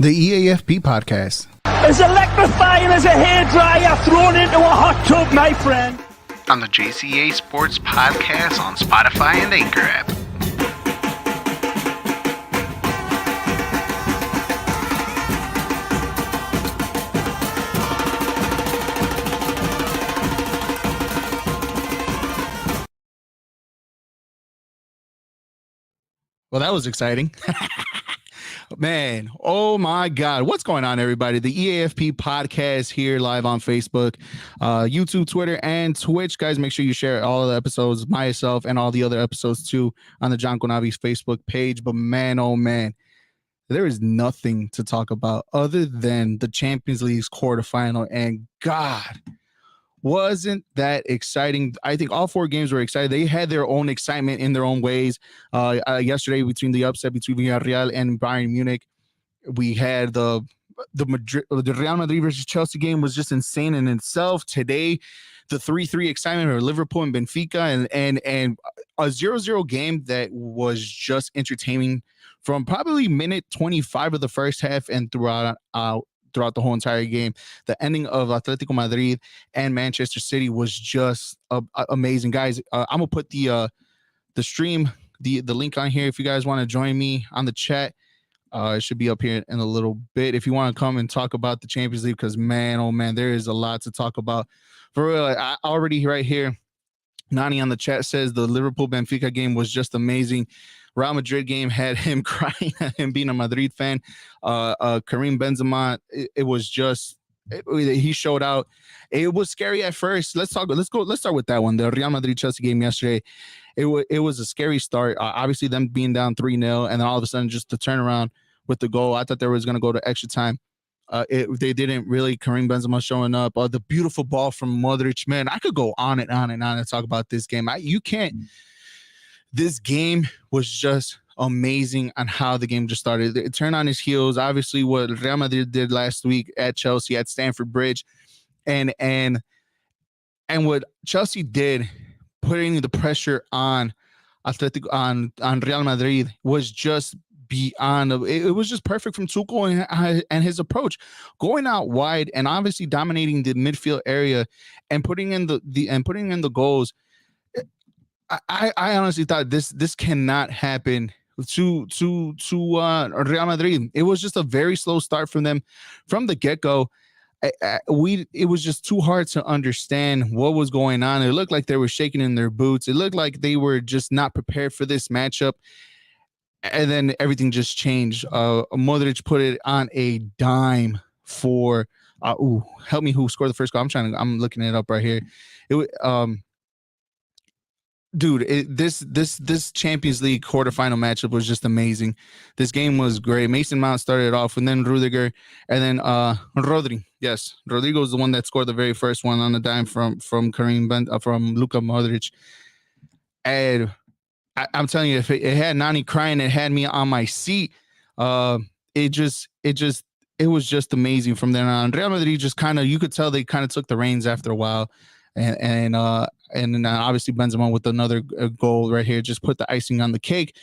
The Eafp podcast. As electrifying as a hairdryer thrown into a hot tub, my friend. On the JCA Sports Podcast on Spotify and Anchor app. Well, that was exciting. Man, oh my God. What's going on, everybody? The Eafp podcast here live on Facebook, YouTube, Twitter, and Twitch. Guys, make sure you share all of the episodes, myself, and all the other episodes too on the John Conavi's Facebook page. But man, oh man, there is nothing to talk about other than the Champions League's quarterfinal. And God, wasn't that exciting? I think all four games were exciting. They had their own excitement in their own ways. Yesterday, between the upset between Villarreal and Bayern Munich, we had the Real Madrid versus Chelsea game was just insane in itself. Today, the 3-3 excitement of Liverpool and Benfica, and a 0-0 game that was just entertaining from probably minute 25 of the first half and throughout the whole entire game. The ending of Atletico Madrid and Manchester City was just amazing. Guys, I'm gonna put the stream, the link on here if you guys want to join me on the chat. It should be up here in a little bit if you want to come and talk about the Champions League, because man, oh man, there is a lot to talk about. For real, I already right here, Nani on the chat says the Liverpool Benfica game was just amazing. Real Madrid game had him crying at him being a Madrid fan. Karim Benzema, it was just he showed out. It was scary at first. Let's start with that one. The Real Madrid Chelsea game yesterday. It was a scary start. Obviously, them being down 3-0, and then all of a sudden just to turn around with the goal. I thought they was going to go to extra time. They didn't really. Karim Benzema showing up. The beautiful ball from Modric. Man, I could go on and on and on and talk about this game. You can't. This game was just amazing on how the game just started. It turned on its heels. Obviously, what Real Madrid did last week at Chelsea at Stamford Bridge, and what Chelsea did, putting the pressure on on Real Madrid, was just beyond. It was just perfect from Tuchel and his approach, going out wide and obviously dominating the midfield area and putting in the goals. I honestly thought this cannot happen to Real Madrid. It was just a very slow start from them from the get-go. It was just too hard to understand what was going on. It looked like they were shaking in their boots. It looked like they were just not prepared for this matchup. And then everything just changed. Modric put it on a dime for help me, who scored the first goal? I'm looking it up right here. Dude, this Champions League quarterfinal matchup was just amazing. This game was great. Mason Mount started off, and then Rudiger, and then Rodri. Yes, Rodrigo was the one that scored the very first one on the dime from Luka Modric. And I'm telling you, if it had Nani crying, it had me on my seat. It was just amazing from then on. Real Madrid just you could tell they kind of took the reins after a while. And then obviously Benzema with another goal right here just put the icing on the cake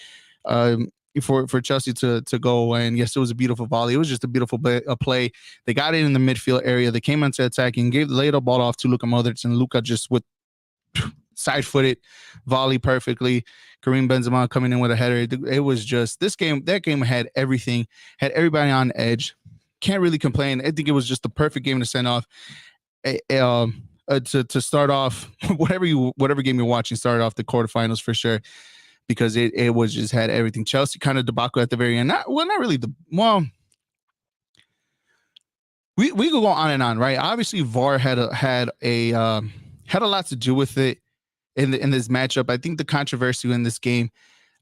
for Chelsea to go away. And yes, it was a beautiful volley. It was just a beautiful play. They got it in the midfield area. They came into attacking, laid the ball off to Luka Modric, and Luka just with side-footed volley perfectly. Karim Benzema coming in with a header. It was just that game had everything, had everybody on edge. Can't really complain. I think it was just the perfect game to send off. To start off whatever game you're watching, started off the quarterfinals for sure, because it was just had everything. Chelsea kind of debacle at the very end. Not really. We could go on and on, right? Obviously, VAR had a lot to do with it in this matchup. I think the controversy in this game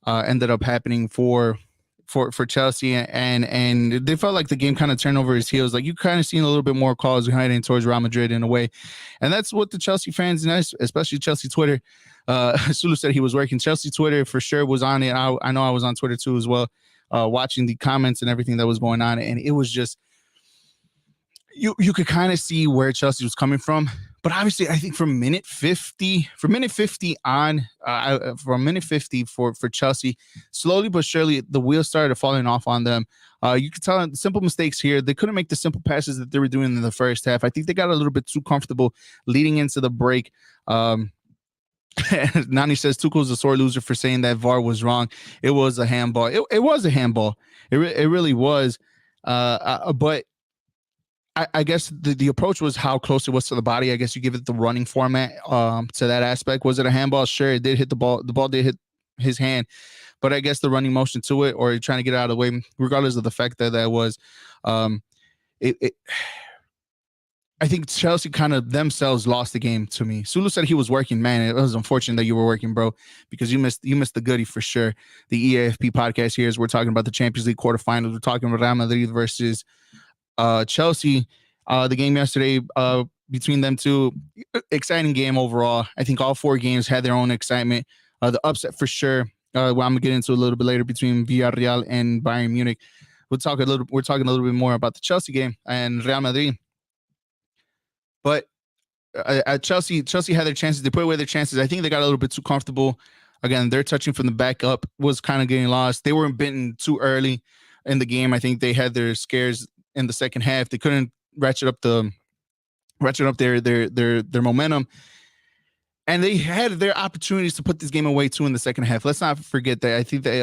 ended up happening for Chelsea, and they felt like the game kind of turned over his heels. Like you kind of seen a little bit more calls behind towards Real Madrid in a way, and that's what the Chelsea fans, especially Chelsea Twitter. Sulu said he was working. Chelsea Twitter for sure was on it. I know I was on Twitter too as well, watching the comments and everything that was going on, and it was just you could kind of see where Chelsea was coming from. But obviously, I think from minute 50 on, from minute 50 for Chelsea, slowly but surely the wheels started falling off on them. You could tell simple mistakes here. They couldn't make the simple passes that they were doing in the first half. I think they got a little bit too comfortable leading into the break. Nani says Tuchel's a sore loser for saying that VAR was wrong. It was a handball. It was a handball. It really was. But I guess the approach was how close it was to the body. I guess you give it the running format to that aspect. Was it a handball? Sure, it did hit the ball. The ball did hit his hand, but I guess the running motion to it, or trying to get it out of the way, regardless of the fact that that was, it I think Chelsea kind of themselves lost the game to me. Sulu said he was working. Man, it was unfortunate that you were working, bro, because you missed the goodie for sure. The EAFP podcast here is we're talking about the Champions League quarterfinals. We're talking about Real Madrid versus Chelsea. The game yesterday between them two, exciting game overall. I think all four games had their own excitement. The upset for sure. Well, I'm gonna get into a little bit later between Villarreal and Bayern Munich. We're talking a little bit more about the Chelsea game and Real Madrid. But at Chelsea had their chances. They put away their chances. I think they got a little bit too comfortable. Again, their touching from the back up was kind of getting lost. They weren't bitten too early in the game. I think they had their scares in the second half. They couldn't ratchet up their momentum. And they had their opportunities to put this game away too in the second half. Let's not forget that. I think they,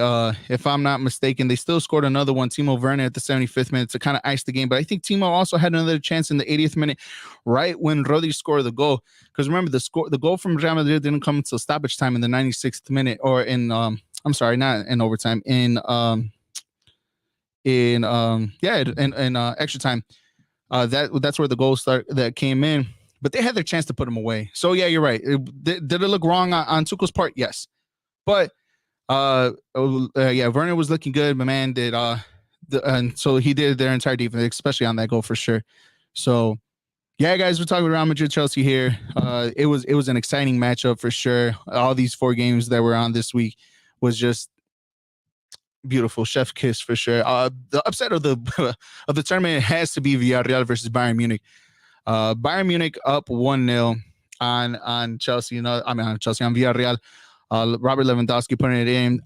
if I'm not mistaken, they still scored another one. Timo Werner at the 75th minute to kind of ice the game. But I think Timo also had another chance in the 80th minute, right when Rodri scored the goal. Because remember, the goal from Real Madrid didn't come until stoppage time in the 96th minute, or in I'm sorry, not in overtime, in extra time. That's where the goal that came in. But they had their chance to put him away. So yeah, you're right. Did it look wrong on Tuchel's part? Yes. But Werner was looking good. My man did and so he did their entire defense, especially on that goal for sure. So yeah, guys, we're talking Real Madrid Chelsea here. It was an exciting matchup for sure. All these four games that were on this week was just beautiful. Chef kiss for sure. The upset of the of the tournament has to be Villarreal versus Bayern Munich. Bayern Munich up 1-0 on Chelsea. On Chelsea, on Villarreal. Robert Lewandowski putting it in.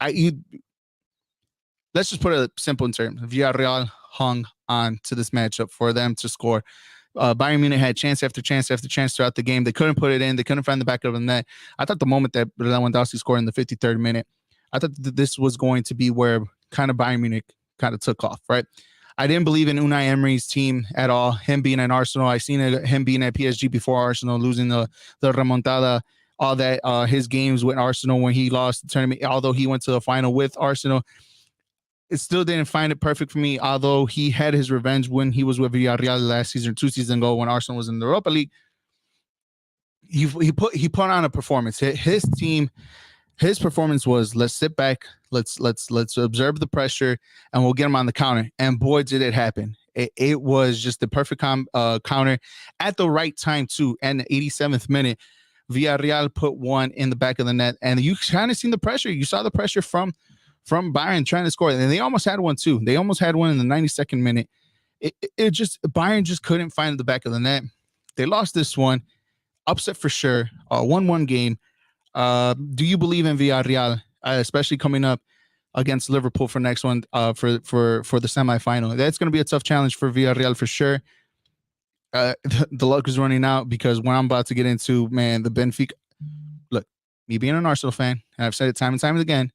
Let's just put it simple in terms. Villarreal hung on to this matchup for them to score. Bayern Munich had chance after chance after chance throughout the game. They couldn't put it in. They couldn't find the back of the net. I thought the moment that Lewandowski scored in the 53rd minute, I thought that this was going to be where kind of Bayern Munich kind of took off, right? I didn't believe in Unai Emery's team at all. Him being at Arsenal, I seen him being at PSG before Arsenal, losing the remontada, all that. His games with Arsenal when he lost the tournament, although he went to the final with Arsenal, it still didn't find it perfect for me. Although he had his revenge when he was with Villarreal last season, 2 seasons ago, when Arsenal was in the Europa League. He put on a performance. His team. His performance was, let's sit back, let's observe the pressure, and we'll get him on the counter. And boy, did it happen. It was just the perfect counter at the right time too. And the 87th minute, Villarreal put one in the back of the net, and you kind of seen the pressure. You saw the pressure from Bayern trying to score, and they almost had one too. They almost had one in the 92nd minute. Bayern just couldn't find the back of the net. They lost this one, upset for sure. 1-1 game. Do you believe in Villarreal, especially coming up against Liverpool for next one, for the semifinal? That's going to be a tough challenge for Villarreal for sure. The luck is running out because when I'm about to get into, man, the Benfica. Look, me being an Arsenal fan, and I've said it time and time again,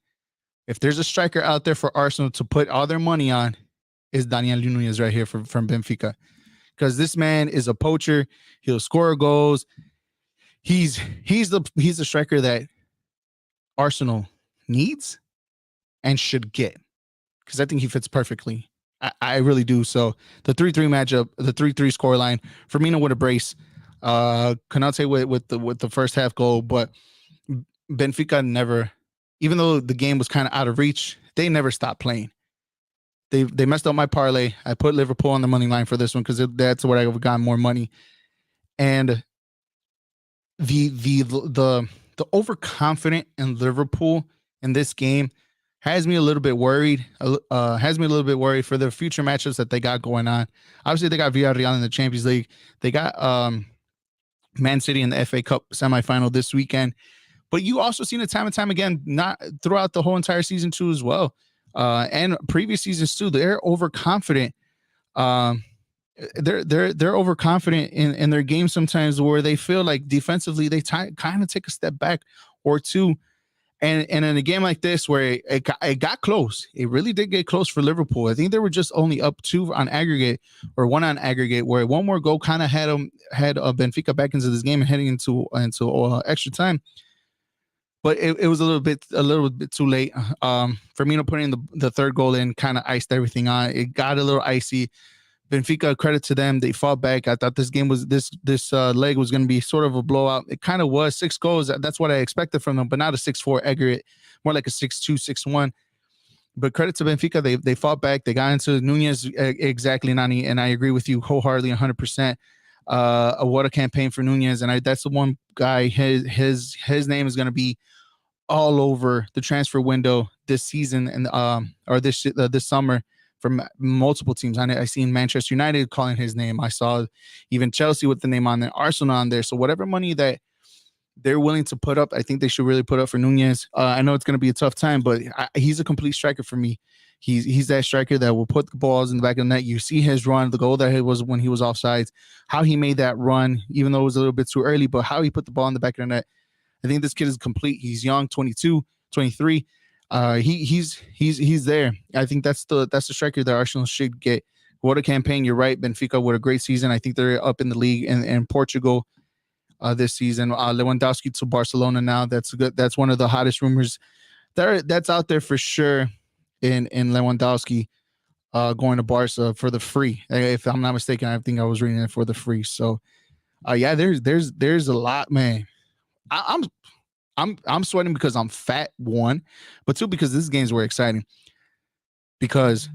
if there's a striker out there for Arsenal to put all their money on, is Daniel Nunez right here from Benfica, because this man is a poacher. He'll score goals. He's the striker that Arsenal needs and should get, because I think he fits perfectly. I really do. So the 3-3 matchup, the 3-3 scoreline, Firmino with a brace, Konate with the first half goal, but Benfica never, even though the game was kind of out of reach, they never stopped playing. They messed up my parlay. I put Liverpool on the money line for this one because that's where I got more money. And the overconfident in Liverpool in this game has me a little bit worried. Has me a little bit worried for the future matchups that they got going on. Obviously, they got Villarreal in the Champions League. They got Man City in the FA Cup semifinal this weekend. But you also seen it time and time again, not throughout the whole entire season too, as well, and previous seasons too. They're overconfident. Um, they're overconfident in their game sometimes, where they feel like defensively they kind of take a step back or two. And in a game like this, where it got close, it really did get close for Liverpool. I think they were just only up 2 on aggregate, or 1 on aggregate, where one more goal kind of had Benfica back into this game and heading into extra time. But it was a little bit too late. Firmino putting the third goal in kind of iced everything on. It got a little icy. Benfica, credit to them, they fought back. I thought this game was this leg was going to be sort of a blowout. It kind of was. 6 goals. That's what I expected from them, but not a 6-4 aggregate, more like a 6-2, 6-1. But credit to Benfica, they fought back. They got into Nunez exactly, Nani, and I agree with you wholeheartedly, 100%. What a campaign for Nunez, and that's the one guy. His name is going to be all over the transfer window this season and or this summer from multiple teams. I seen Manchester United calling his name. I saw even Chelsea with the name on there, Arsenal on there. So whatever money that they're willing to put up, I think they should really put up for Nunez. I know it's going to be a tough time, but he's a complete striker for me. He's that striker that will put the balls in the back of the net. You see his run, the goal that he was when he was offsides, how he made that run, even though it was a little bit too early, but how he put the ball in the back of the net. I think this kid is complete. He's young, 22, 23. He's there. I think that's the striker that Arsenal should get. What a campaign! You're right, Benfica. What a great season. I think they're up in the league in Portugal this season. Lewandowski to Barcelona now. That's good. That's one of the hottest rumors that's out there for sure. In Lewandowski going to Barca for the free. If I'm not mistaken, I think I was reading it for the free. So yeah, there's a lot, man. I'm sweating because I'm fat, 1, but 2 because this games were exciting. Because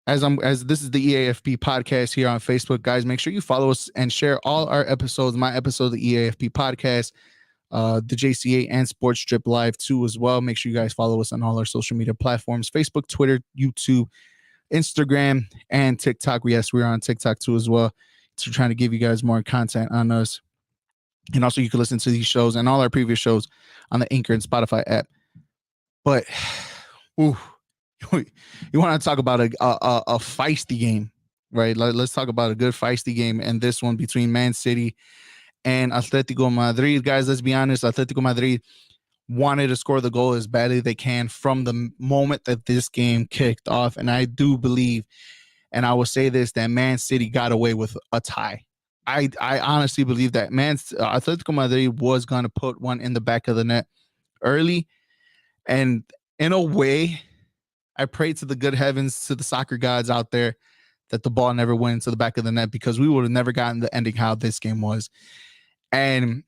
as this is the Eafp podcast here on Facebook, guys, make sure you follow us and share all our episodes. My episode of the Eafp podcast, the JCA and Sports Strip Live too as well. Make sure you guys follow us on all our social media platforms: Facebook, Twitter, YouTube, Instagram, and TikTok. Yes, we're on TikTok too as well. So trying to give you guys more content on us. And also you can listen to these shows and all our previous shows on the Anchor and Spotify app. But ooh, you want to talk about a feisty game, right? Let's talk about a good feisty game. And this one between Man City and Atletico Madrid. Guys, let's be honest. Atletico Madrid wanted to score the goal as badly as they can from the moment that this game kicked off. And I do believe, and I will say this, that Man City got away with a tie. I honestly believe that Atletico Madrid was going to put one in the back of the net early. And in a way, I pray to the good heavens, to the soccer gods out there, that the ball never went into the back of the net, because we would have never gotten the ending how this game was. And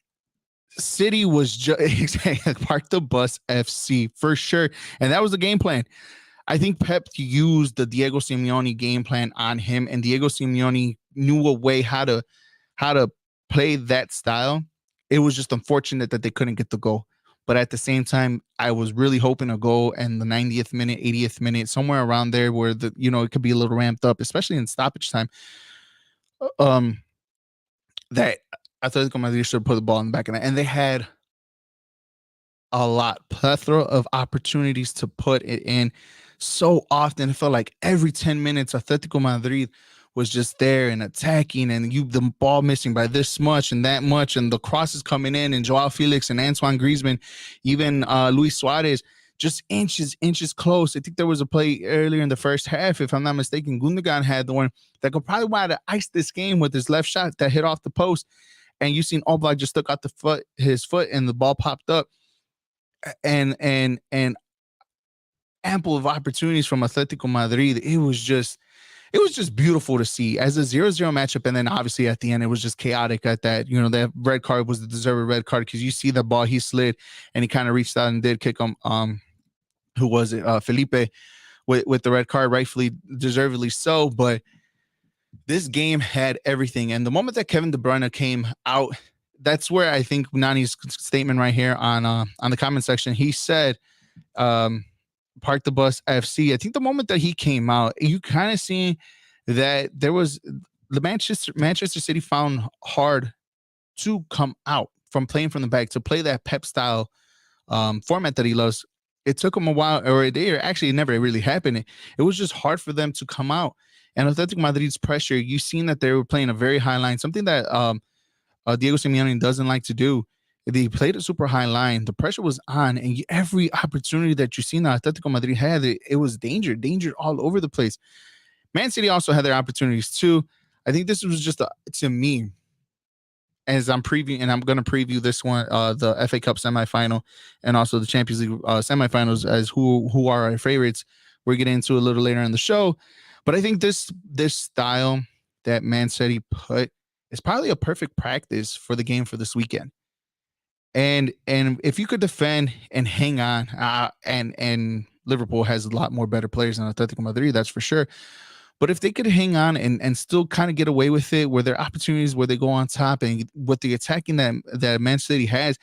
City was just park the bus FC for sure. And that was the game plan. I think Pep used the Diego Simeone game plan on him, and Diego Simeone knew a way how to play that style. It was just unfortunate that they couldn't get the goal. But at the same time, I was really hoping a goal in the 90th minute, 80th minute, somewhere around there where it could be a little ramped up, especially in stoppage time. That Atletico Madrid should put the ball in the back of that. And they had a plethora of opportunities to put it in. So often it felt like every 10 minutes, Atletico Madrid was just there and attacking, and the ball missing by this much and that much, and the crosses coming in, and Joao Felix and Antoine Griezmann, even Luis Suarez, just inches close. I think there was a play earlier in the first half, if I'm not mistaken, Gundogan had the one that could probably want to ice this game with his left shot that hit off the post, and you seen Oblak just stuck out his foot, and the ball popped up, and ample of opportunities from Atletico Madrid. It was just beautiful to see as a 0-0 matchup. And then obviously at the end, it was just chaotic at that. That red card was the deserved red card, because you see the ball, he slid and he kind of reached out and did kick him. Who was it? Felipe with the red card, rightfully, deservedly so. But this game had everything. And the moment that Kevin De Bruyne came out, that's where I think Nani's statement right here on the comment section, he said, Park the Bus FC. I think the moment that he came out, you kind of seen that there was the Manchester City found hard to come out from playing from the back to play that Pep style format that he loves. It took them a while, or they actually it never really happened. It was just hard for them to come out. And Atletico Madrid's pressure, you seen that they were playing a very high line, something that Diego Simeone doesn't like to do. They played a super high line. The pressure was on, and every opportunity that you seen that Atletico Madrid had, it was danger all over the place. Man City also had their opportunities too. I think this was just to me, as I'm previewing, and I'm going to preview this one, the FA Cup semifinal, and also the Champions League semifinals as who are our favorites. We're getting into a little later in the show, but I think this style that Man City put is probably a perfect practice for the game for this weekend. And if you could defend and hang on, and Liverpool has a lot more better players than Atletico Madrid, that's for sure. But if they could hang on and still kind of get away with it, where there are opportunities where they go on top, and with the attacking that Man City has,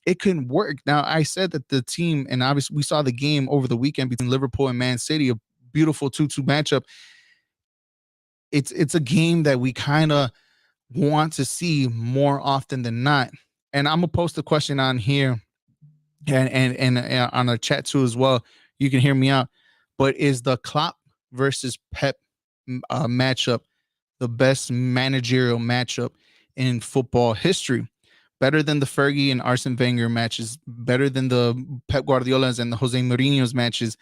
it can work. Now, I said that the team, and obviously we saw the game over the weekend between Liverpool and Man City, a beautiful 2-2 matchup. It's a game that we kind of want to see more often than not. And I'm gonna post a question on here and on a chat too as well. You can hear me out. But is the Klopp versus Pep matchup the best managerial matchup in football history? Better than the Fergie and Arsene Wenger matches, better than the Pep Guardiola's and the Jose Mourinho's matches,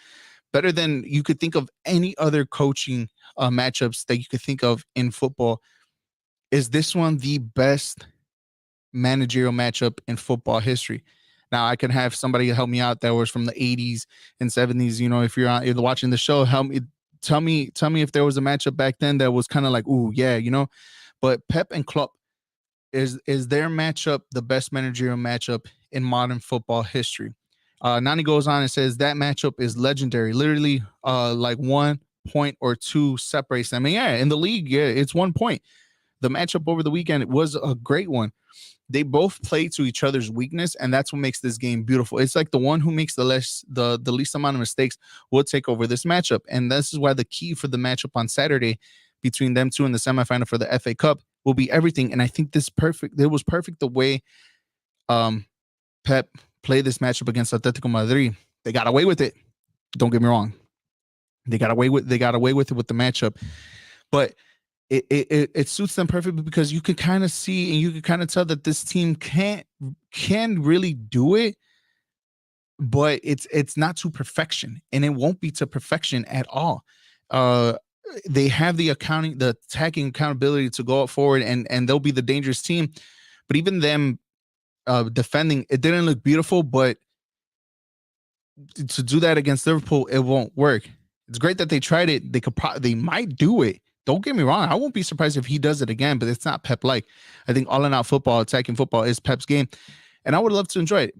better than you could think of any other coaching matchups that you could think of in football. Is this one the best managerial matchup in football history? Now, I can have somebody help me out that was from the 80s and 70s. You know, if you're watching the show, help me tell me if there was a matchup back then that was kind of like, ooh, yeah, you know. But Pep and Klopp, is their matchup the best managerial matchup in modern football history? Nani goes on and says that matchup is legendary. Literally, like 1 point or two separates them. And yeah, in the league, yeah, it's 1 point. The matchup over the weekend was a great one. They both play to each other's weakness, and that's what makes this game beautiful. It's like the one who makes the least amount of mistakes will take over this matchup. And this is why the key for the matchup on Saturday between them two in the semifinal for the FA Cup will be everything. And I think it was perfect the way Pep played this matchup against Atletico Madrid. They got away with it. Don't get me wrong. They got away with it with the matchup. But it suits them perfectly because you can kind of see and you can kind of tell that this team can really do it, but it's not to perfection, and it won't be to perfection at all. They have the attacking accountability to go up forward, and they'll be the dangerous team. But even them defending, it didn't look beautiful, but to do that against Liverpool, it won't work. It's great that they tried it. They might do it. Don't get me wrong. I won't be surprised if he does it again, but it's not Pep like. I think all in out football, attacking football is Pep's game. And I would love to enjoy it.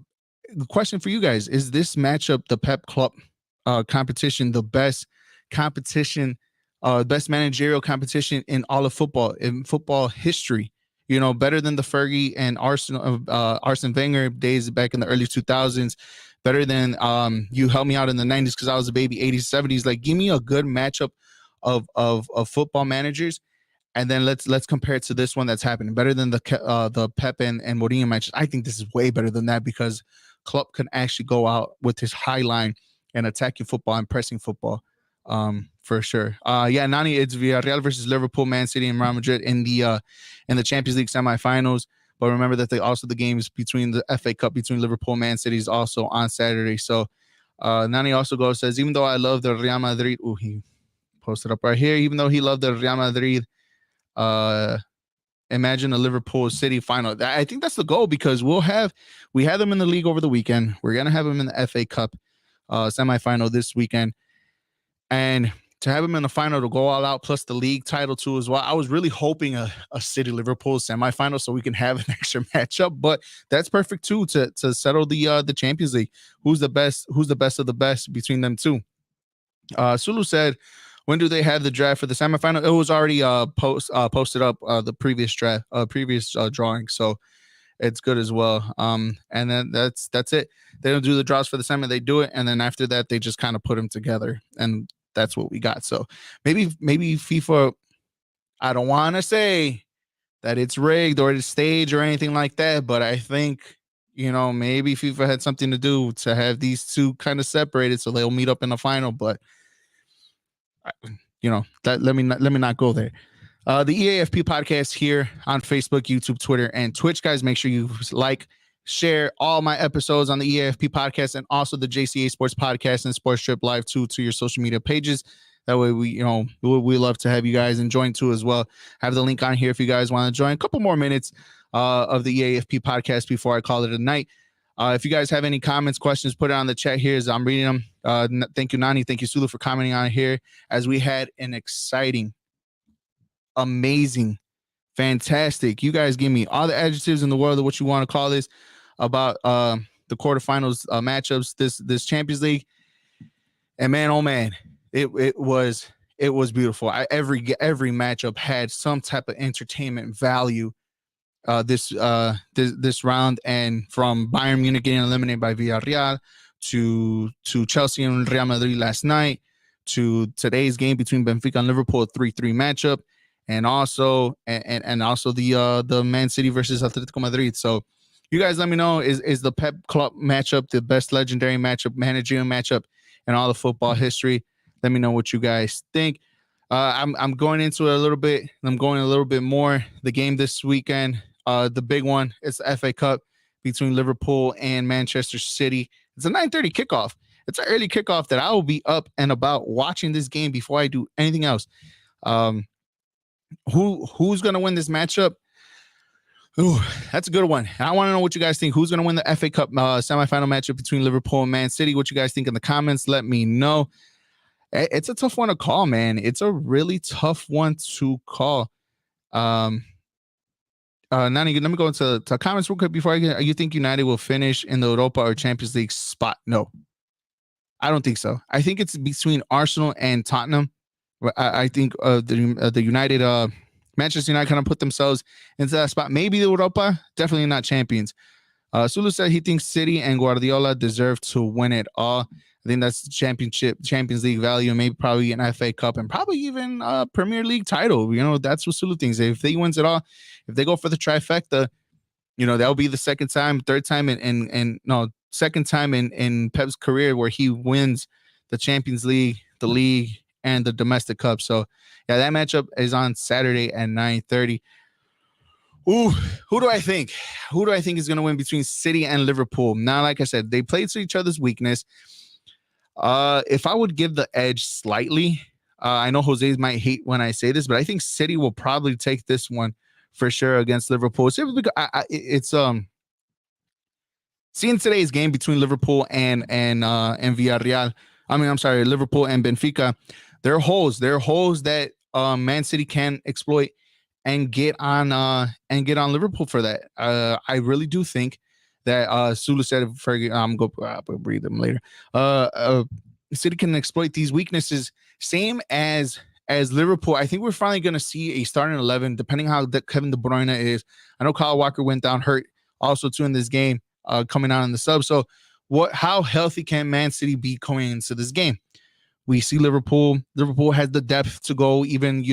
The question for you guys, is this matchup, the Pep Club competition, the best competition, best managerial competition in all of football, in football history? You know, better than the Fergie and Arsene Wenger days back in the early 2000s. Better than you helped me out in the 90s because I was a baby, 80s, 70s. Like, give me a good matchup of football managers, and then let's compare it to this one that's happening. Better than the Pep and Mourinho matches. I think this is way better than that because Klopp can actually go out with his high line and attacking football and pressing football, for sure. Yeah, Nani, it's Villarreal versus Liverpool, Man City, and Real Madrid in the Champions League semifinals. But remember that the games between the FA Cup between Liverpool and Man City is also on Saturday. So Nani also says, even though I love the Real Madrid, he posted up right here, even though he loved the Real Madrid, imagine a Liverpool City final. I think that's the goal because we had them in the league over the weekend. We're going to have them in the FA Cup semifinal this weekend. And to have them in the final to go all out, plus the league title too as well. I was really hoping a City Liverpool semifinal so we can have an extra matchup, but that's perfect too to settle the Champions League. Who's the best of the best between them two? Sulu said, when do they have the draft for the semifinal? It was already posted up the previous draft, previous drawing. So it's good as well. And then that's it. They don't do the draws for the semi, they do it, and then after that they just kind of put them together, and that's what we got. So maybe FIFA, I don't want to say that it's rigged or it's staged or anything like that, but I think, maybe FIFA had something to do to have these two kind of separated so they'll meet up in the final. But that let me not go there. The EAFP podcast here on Facebook, YouTube, Twitter, and Twitch. Guys, make sure you share all my episodes on the EAFP podcast and also the JCA Sports Podcast and Sports Trip Live to your social media pages. That way we love to have you guys and join too as well. Have the link on here if you guys want to join. A couple more minutes of the EAFP podcast before I call it a night. If you guys have any comments, questions, put it on the chat here as I'm reading them. Thank you, Nani. Thank you, Sulu, for commenting on here as we had an exciting, amazing, fantastic. You guys give me all the adjectives in the world of what you want to call this about the quarterfinals matchups this Champions League. And man, oh man, it was beautiful. Every matchup had some type of entertainment value this round, and from Bayern Munich getting eliminated by Villarreal to Chelsea and Real Madrid last night to today's game between Benfica and Liverpool, a 3-3 matchup, and also the Man City versus Atletico Madrid. So you guys let me know, is the Pep Club matchup the best legendary matchup, managerial matchup in all the football history? Let me know what you guys think. I'm going into it a little bit. I'm going a little bit more. The game this weekend, the big one, is the FA Cup between Liverpool and Manchester City. It's a 9:30 kickoff. It's an early kickoff that I will be up and about watching this game before I do anything else. Who's going to win this matchup? Ooh, that's a good one. And I want to know what you guys think. Who's going to win the FA Cup semifinal matchup between Liverpool and Man City? What you guys think in the comments? Let me know. It's a tough one to call, man. It's a really tough one to call. Nani, let me go into comments real quick before I get. You think United will finish in the Europa or Champions League spot? No, I don't think so. I think it's between Arsenal and Tottenham. I think the United, Manchester United kind of put themselves into that spot. Maybe the Europa, definitely not champions. Sulu said he thinks City and Guardiola deserve to win it all. I think that's Champions League value, maybe probably an FA Cup, and probably even a Premier League title. That's what Sulu thinks. If they wins it all, if they go for the trifecta, that'll be the second time in Pep's career where he wins the Champions League, the league, and the domestic cup. So yeah, that matchup is on Saturday at 9:30. Ooh, who do I think? Who do I think is going to win between City and Liverpool? Now, like I said, they played to each other's weakness. If I would give the edge slightly, I know Jose might hate when I say this, but I think City will probably take this one for sure against Liverpool. It's seeing today's game between Liverpool and Villarreal. I'm sorry, Liverpool and Benfica. They're holes that Man City can exploit and get on Liverpool for that. I really do think that Sulu said, I'm go breathe them later. City can exploit these weaknesses, same as Liverpool. I think we're finally going to see a starting 11, depending how Kevin De Bruyne is. I know Kyle Walker went down hurt also too in this game, coming out in the sub. So how healthy can Man City be coming into this game? We see Liverpool has the depth to go even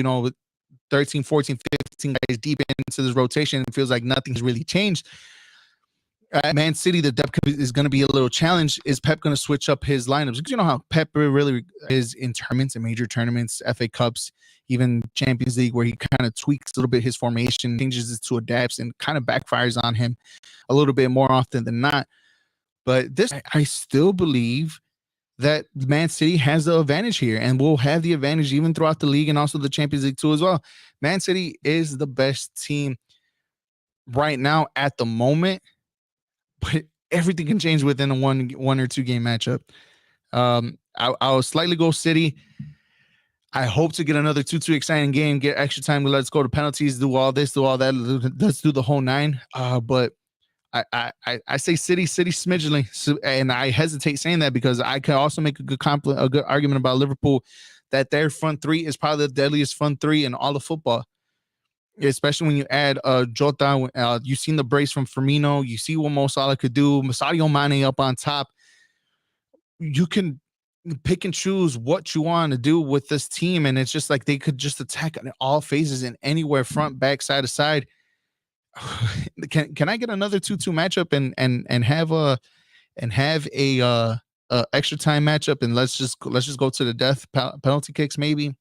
13, 14, 15 guys deep into this rotation. It feels like nothing's really changed. At Man City, the depth is going to be a little challenge. Is Pep going to switch up his lineups? Because you know how Pep really is in tournaments and major tournaments, FA Cups, even Champions League, where he kind of tweaks a little bit his formation, changes it to adapts, and kind of backfires on him a little bit more often than not. But this, I still believe that Man City has the advantage here and will have the advantage even throughout the league and also the Champions League too as well. Man City is the best team right now at the moment, but everything can change within a one or two game matchup. I'll slightly go City. I hope to get another 2-2 exciting game, get extra time. Let's go to penalties, do all this, do all that. Let's do the whole nine. But I say City smidgely, and I hesitate saying that because I could also make a good argument about Liverpool that their front three is probably the deadliest front three in all of football. especially when you add Jota. You've seen the brace from Firmino. You see what Mo Salah could do. Sadio Mane up on top. You can pick and choose what you want to do with this team, and it's just like they could just attack on all phases and anywhere, front, back, side to side. Can I get another 2-2 matchup and have a extra time matchup, and let's just go to the death penalty kicks maybe.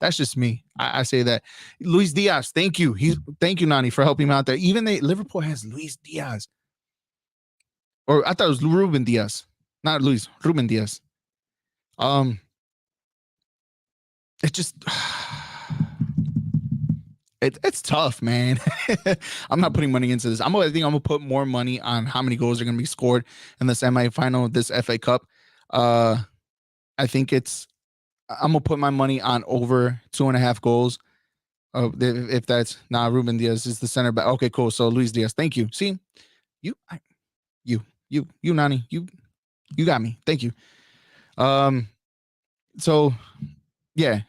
That's just me. I say that. Luis Diaz, thank you. Thank you, Nani, for helping him out there. Even Liverpool has Luis Diaz, or I thought it was Ruben Diaz, not Luis. Ruben Diaz. It just it's tough, man. I'm not putting money into this. I think I'm gonna put more money on how many goals are gonna be scored in the semifinal of this FA Cup. I think I'm gonna put my money on over 2.5 goals. If that's Ruben Diaz is the center back. Okay, cool. So Luis Diaz, thank you. See, you, Nani, you got me. Thank you. So yeah,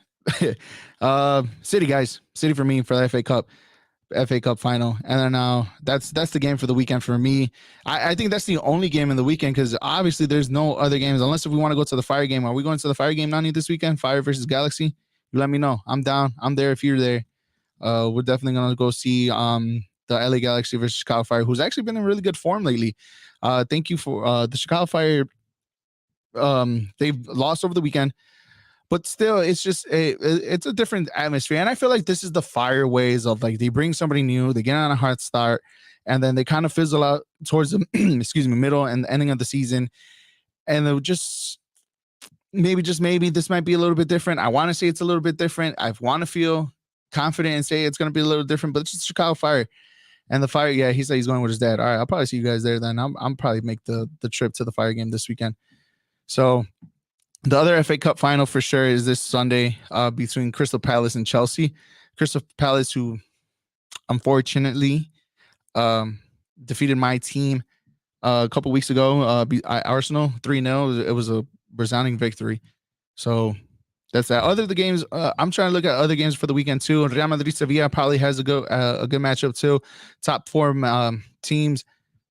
City guys, City for me for the FA Cup final, and then now that's the game for the weekend for me. I think that's the only game in the weekend because obviously there's no other games unless if we want to go to the Fire game. Are we going to the Fire game, Nani, this weekend? Fire versus Galaxy. You let me know. I'm down. I'm there if you're there. We're definitely gonna go see the LA Galaxy versus Chicago Fire, who's actually been in really good form lately. Thank you for the Chicago Fire. They've lost over the weekend, but still, it's just it's a different atmosphere. And I feel like this is the Fire ways of like they bring somebody new, they get on a hard start, and then they kind of fizzle out towards the middle and the ending of the season, and they'll just maybe this might be a little bit different. I want to say it's a little bit different. I want to feel confident and say it's going to be a little different, but it's just Chicago Fire. And the Fire, yeah, he said he's going with his dad. All right, I'll probably see you guys there then. I'm probably make the trip to the Fire game this weekend. So the other FA Cup final for sure is this Sunday between Crystal Palace and Chelsea. Crystal Palace, who unfortunately defeated my team a couple weeks ago, Arsenal 3-0. It was a resounding victory. So that's that. Other the games, I'm trying to look at other games for the weekend too. Real Madrid Sevilla probably has a good matchup too. Top 4 teams.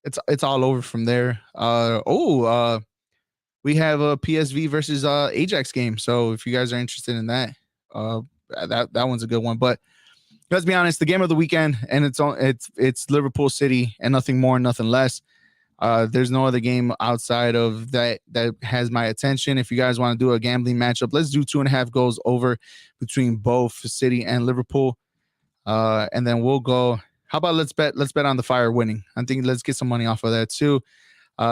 It's all over from there. We have a PSV versus Ajax game. So if you guys are interested in that, that one's a good one. But let's be honest, the game of the weekend, and it's Liverpool City and nothing more, nothing less. There's no other game outside of that has my attention. If you guys want to do a gambling matchup, let's do 2.5 goals over between both City and Liverpool. And then we'll go. How about let's bet on the Fire winning. I think let's get some money off of that too.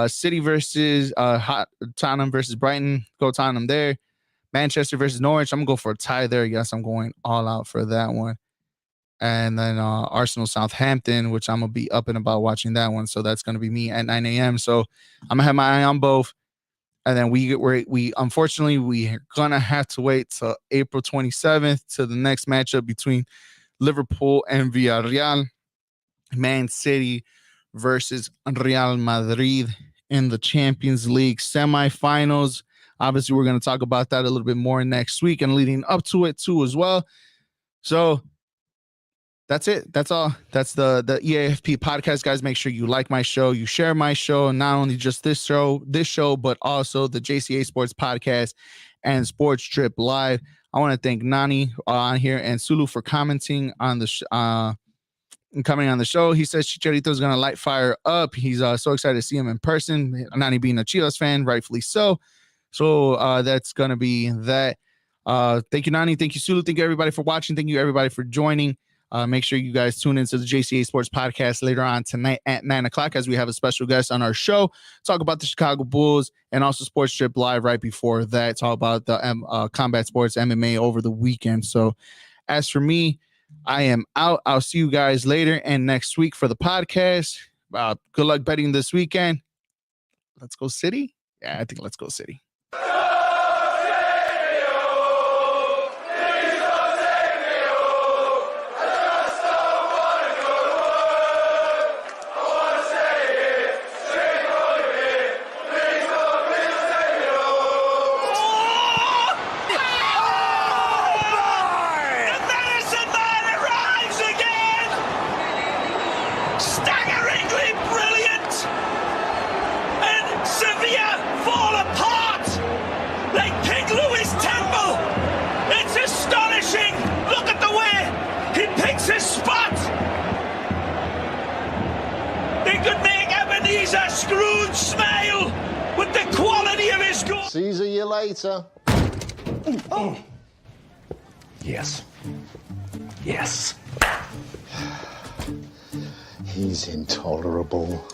City versus Tottenham versus Brighton. Go Tottenham there. Manchester versus Norwich. I'm gonna go for a tie there. Yes, I'm going all out for that one. And then Arsenal Southampton, which I'm gonna be up and about watching that one. So that's gonna be me at 9 a.m. So I'm gonna have my eye on both. And then we unfortunately we're gonna have to wait till April 27th to the next matchup between Liverpool and Villarreal. Man City versus Real Madrid in the Champions League semifinals. Obviously, we're going to talk about that a little bit more next week and leading up to it too as well. So that's it. That's all. That's the Eafp podcast, guys. Make sure you like my show, you share my show, not only just this show, but also the JCA Sports Podcast and Sports Trip Live. I want to thank Nani on here and Sulu for commenting on the coming on the show. He says Chicharito is going to light fire up. He's so excited to see him in person. Nani being a Chivas fan, rightfully so. So that's going to be that. Thank you, Nani. Thank you, Sulu. Thank you, everybody, for watching. Thank you, everybody, for joining. Make sure you guys tune into the JCA Sports Podcast later on tonight at 9 o'clock as we have a special guest on our show. Talk about the Chicago Bulls and also Sports Trip Live right before that. Talk about the combat sports, MMA over the weekend. So as for me, I am out. I'll see you guys later and next week for the podcast. Good luck betting this weekend. Let's go City. Yeah, I think let's go City. The medicine man arrives again! staggeringly brilliant, and Sevilla fall apart like King Louis' temple. It's astonishing. Look at the way he picks his spot. They could make Ebenezer Scrooge smile with the quality of his goal. See you later. Oh. Yes. Yes. He's intolerable.